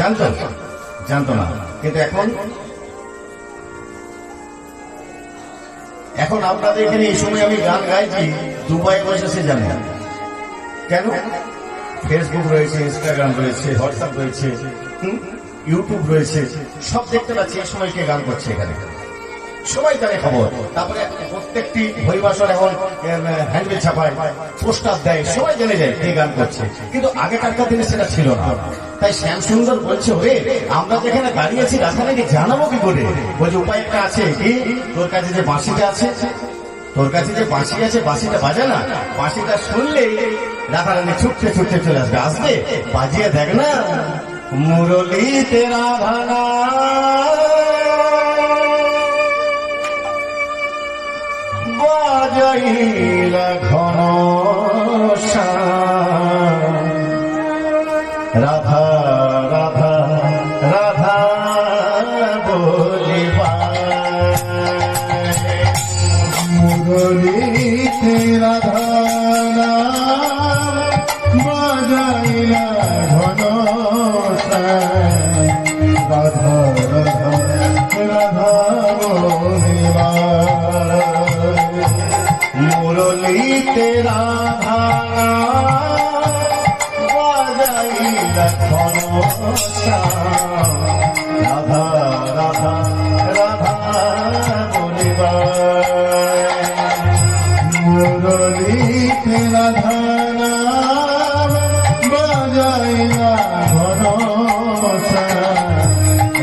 জানতো জানতো না, কিন্তু এখন আপনাদের এখানে এই সময় আমি গান গাইছি, দুবাই বসে সে জানে কেন? ফেসবুক রয়েছে, ইনস্টাগ্রাম রয়েছে, হোয়াটসঅ্যাপ রয়েছে, ইউটিউব রয়েছে, সব দেখতে পাচ্ছি এই সময় কে গান করছে এখানে, সবাই জানে খবর। তারপরে প্রত্যেকটি হরিবাসর এখন হ্যান্ডবিল ছাপায়, পোস্টার দেয়, সবাই জেনে যায় কে গান করছে। কিন্তু আগেকার দিনে সেটা ছিল না। তাই শ্যামসুন্দর বলছে, ওরে আমরা যেখানে দাঁড়িয়েছি রাধারানীকে জানাবো কি করে? বলছে উপায় একটা আছে, কি তোর কাছে যে বাঁশিটা আছে, তোর কাছে যে বাঁশি আছে, বাঁশিটা বাজা না, বাঁশিটা শুনলে রাধারানী ছুটতে ছুটতে চলে আসবে, আসবে বাজিয়ে দেখ না, মুরলীতে রাধানা বাজাইলা ঘন রাধা রাধা রাধা বলিবা, মুরলীতে রাধা বাজাইলা ঘন রাধা রাধা রাধা বলিবা, মুরলীতে রাধা বাজাইলা ঘন রাধা রাধা রাধা বলিবা, মুরলীতে রাধা বাজাইলা ঘন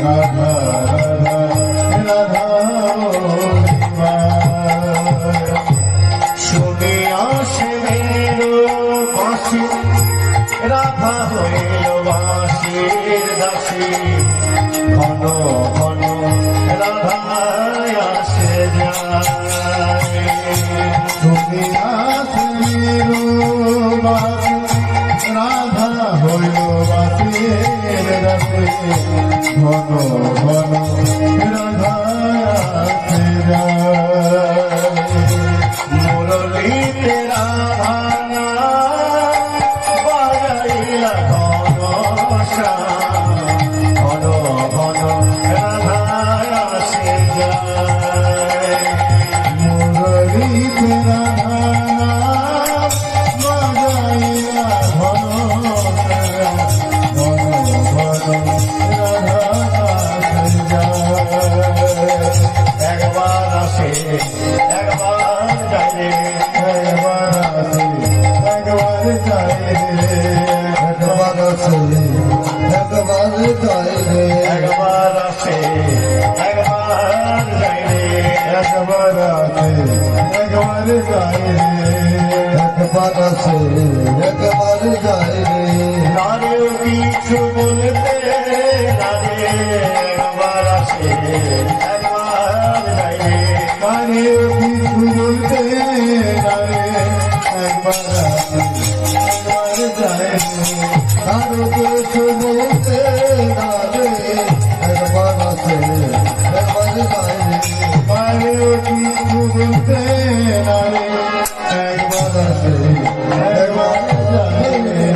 রাধা রাধা রাধা বলিবা, শুনে আসে মেরো বাঁশি, রাধা হইল বাঁশির দাসী, ঘন ঘন রাধা আসে যায়, তুমি আসের বাসি রাধা হইল বাসির রসে, ঘন ঘন রাধা আসে যায়, মুরলীতে রাধা বাজাইলা ঘন ঘন ঘন রাধা আসে যায়, মুরলীতে রাধা বাজাইলা ঘন ঘন ঘন রাধা আসে যায়, একবার আসে একবার যায়, একবার আসে একবার যায় রে, একবার আসে একবার যায় রে, একবার আসে একবার যায় রে, একবার আসে একবার যায় রে, একবার আসে একবার যায় রে, নারে কিছু বলতে নারে, একবার আসে একবার যায় রে, কানে কিছু বলতে নারে, একবার আসে একবার যায় রে, কারো কিছু বলতে নারে, একবার আসে একবার যায় রে, কানে কিছু বলতে নারে, একবার আসে একবার যায় রে।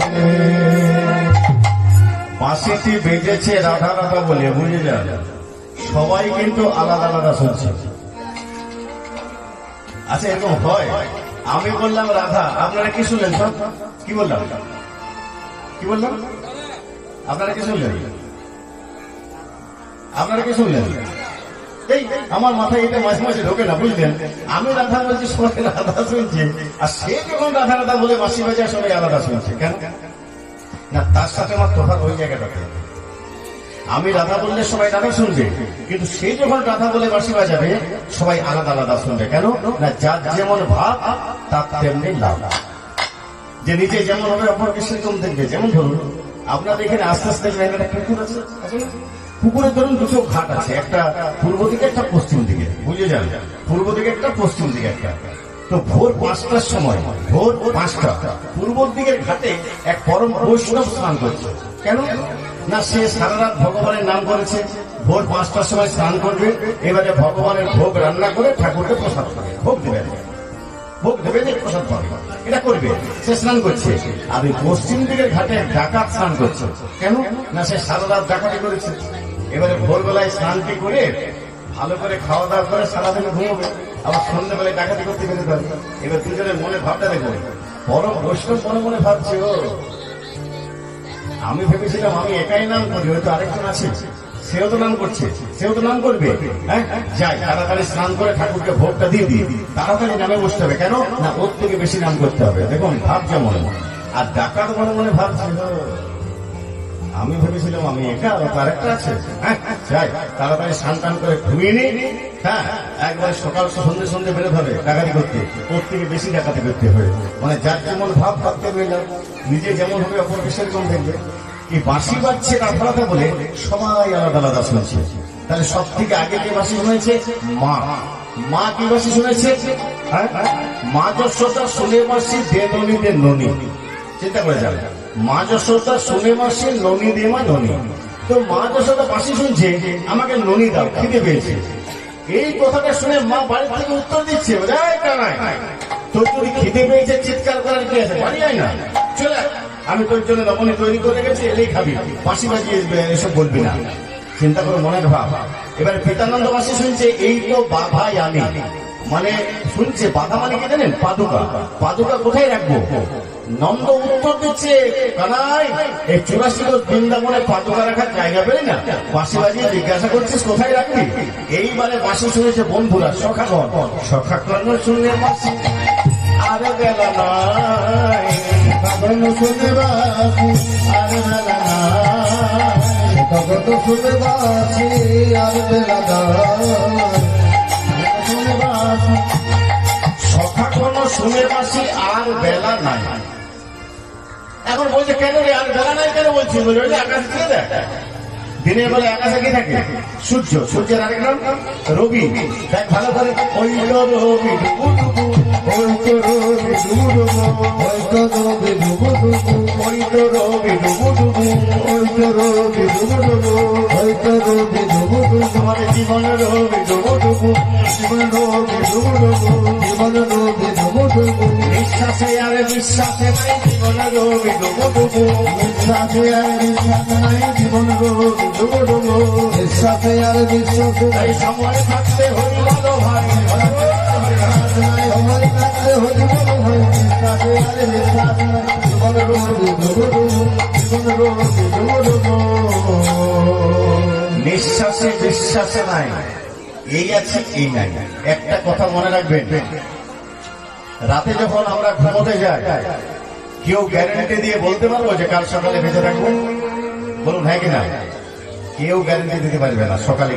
বাঁশিটি বেজেছে রাধা রাধা বলে, বুঝে যান সবাই কিন্তু আলাদা আলাদা শুনছে। আচ্ছা এরকম হয়, আমি বললাম রাধা, আপনারা কি শুনলেন? সব কি বললাম, কি বললাম? আপনারা কি শুনলেন? আপনারা কি শুনলেন? এই আমার মাথায় এটা মাঝে মাঝে ঢোকে না, বুঝলেন? আমি রাধা বলছি, সবাই রাধা শুনছে, আর সে যখন রাধা রাধা বলে বাঁশি বাজায় সবাই আলাদা শুনছে। কেন না? তার সাথে আমার তফাৎ ওই জায়গাটাতে, আমি রাধা বললে সবাই রাধা শুনবে, কিন্তু সে যখন রাধা বলে বাঁশি বাজাবে সবাই আলাদা আলাদা শুনবে। কেন না? যার যেমন ভাব তার তেমনি লাভ, যে নিজে যেমন হবে অপরকে সেরকম দেখবে। যেমন ধরুন আপনাদের এখানে আস্তে আস্তে একটা পুকুর আছে, পুকুরে ধরুন দুটো ঘাট আছে, একটা পূর্ব দিকে একটা পশ্চিম দিকে, বুঝে যান, পূর্ব দিকে একটা পশ্চিম দিকে একটা। তো ভোর 5টার সময়, ভোর 5টা পূর্ব দিকের ঘাটে এক পরম বৈষ্ণব স্নান করছে। কেন না? সে সারা রাত ভগবানের নাম করেছে, ভোর 5টার সময় স্নান করবে, এবারে ভগবানের ভোগ রান্না করে ঠাকুরকে প্রসাদ করবে, ভোগ দেবে। ভোগ দেবে যে প্রসাদ পাবে, এটা করবে। সে স্নান করছে, আর ওই পশ্চিম দিকের ঘাটে ডাকাত স্নান করছে। কেন না, সে সারা রাত ডাকাতি করেছে। এবারে ভোরবেলায় স্নানটি করে ভালো করে খাওয়া দাওয়া করে সারাদিন ঘুমোবে, আবার সন্ধ্যাবেলায় ডাকাতি করতে বেরোতে পারবে। এবার দুজনের মনে ভাবটা দেখো, পরম বৈষ্ণব মনে মনে ভাবছে, ও আমি ভেবেছিলাম আমি একাই নাম করি, হয়তো আরেকজন আছে, সেও তো নাম করছে, সেও তো নাম করবে। হ্যাঁ, যাই তাড়াতাড়ি স্নান করে ঠাকুরকে ভোগটা দিয়ে দিই, তাড়াতাড়ি নামে বসতে হবে। কেন না, ওর থেকে বেশি নাম করতে হবে। দেখুন ভাব যেমন। আর ডাকাত মনে মনে ভাবছে, আমি ভেবেছিলাম আমি একা, আরেকটা আছে। হ্যাঁ, যাই তাড়াতাড়ি স্নান টান করে ঘুমিয়ে নিই। হ্যাঁ, একবার সকাল সন্ধ্যে সন্ধ্যে বেরোতে হবে ডাকাতি করতে, ওর থেকে বেশি ডাকাতি করতে হবে। মানে যার যেমন ভাব ভাবতে পেলাম, নিজে যেমন হবে অপরকে সেরকম দেখবে। এই বাঁশি বাজছে রাফারাফা বলে সবাই আলাদা আলাদা শুনছে। তাহলে সব থেকে আগে কে বাঁশি শুনেছে? মা। মা কি বাঁশি শুনেছে? হ্যাঁ, মা যশোদা শুনে বাঁশি দে ননি দে ননি। চিন্তা করে যাবে, মা যশোদা শুনে বাঁশি ননি দে মা ননি। তো মা যশোদা বাঁশি শুনছে, আমাকে ননি দাও, খিদে পেয়েছে। এই কথাটা শুনে মা বাড়ি থেকে উত্তর দিচ্ছে, তোর যদি খিদে পেয়েছে চিৎকার করার কি আছে, বাড়ি আয় না, চলে আয়। আমি তোর জন্য লবণী তৈরি করে রেখেছি, এলেই খাবি, বাঁশি বাজিয়ে এসব বলবি না। চিন্তা করে মনের ভাব। এবার পিতানন্দ বাসী শুনছে, এই তো বাধাই আমি, মানে শুনছে বাধা মানে কি জানেন? পাদুকা। পাদুকা কোথায় রাখবো? নন্দ উত্তর দিচ্ছে, কানাই এই 84 কোষ বৃন্দাবনে পাদুকা রাখার জায়গা পেলি না, বাঁশি বাজিয়ে জিজ্ঞাসা করছিস কোথায় রাখবি। এইবারে বাঁশি শুনেছে বন্ধুরা, সখাগণ। সখাগণ শুনে বাঁশি আর বেলা নাই, তখন শুনে বাসি আর বেলা নাই, তখন শুনে বাসি আর বেলা নাই, শুনে বাসি। সখাগণ শুনে বাঁশি আর বেলা নাই। এখন বলছে কেন রে আর বেলা নাই কেন বলছি? বলে ওই যে আকাশ দিয়ে দেখ, দিনের বেলা আকাশে কি থাকে? সূর্য। সূর্যের আরেক নাম রবি। দেখ ভালো করে, ওই তো রবি ডুবু ডুবু, ওই তো রবি ডুবু ডুবু, ওই তো রবি ডুবু ডুবু, ওই তো রবি ডুবু ডুবু, ওই তো রবি ডুবু ডুবু, ওই তো রবি ডুবু ডুবু, আমাদের জীবন রবি ডুবু ডুবু, জীবন রবি ডুবু ডুবু, জীবন রবি ডুবু ডুবু, বিশ্বাসে আর বিশ্বাসে নাই, জীবন রবি ডুবু ডুবু, বিশ্বাসে আর বিশ্বাসে নাই, জীবন রবি ডুবু ডুবু, বিশ্বাসে আর বিশ্বাসে নাই, এই সময় থাকতে হরি বলো ভাই, সময় থাকতে হরি বলো ভাই, বিশ্বাসে আর বিশ্বাসে নাই, জীবন রবি ডুবু ডুবু, জীবন রবি ডুবু ডুবু। নিঃশ্বাসে বিশ্বাসে নাই, এই আছে এই নাই। একটা কথা মনে রাখবেন, রাতে যখন আমরা ঘুমোতে যাই, কেউ গ্যারেন্টি দিয়ে বলতে পারবো যে কাল সকালে বেঁচে থাকবো? বলুন হ্যাঁ কিনা? কেউ গ্যারেন্টি দিতে পারবে না সকালে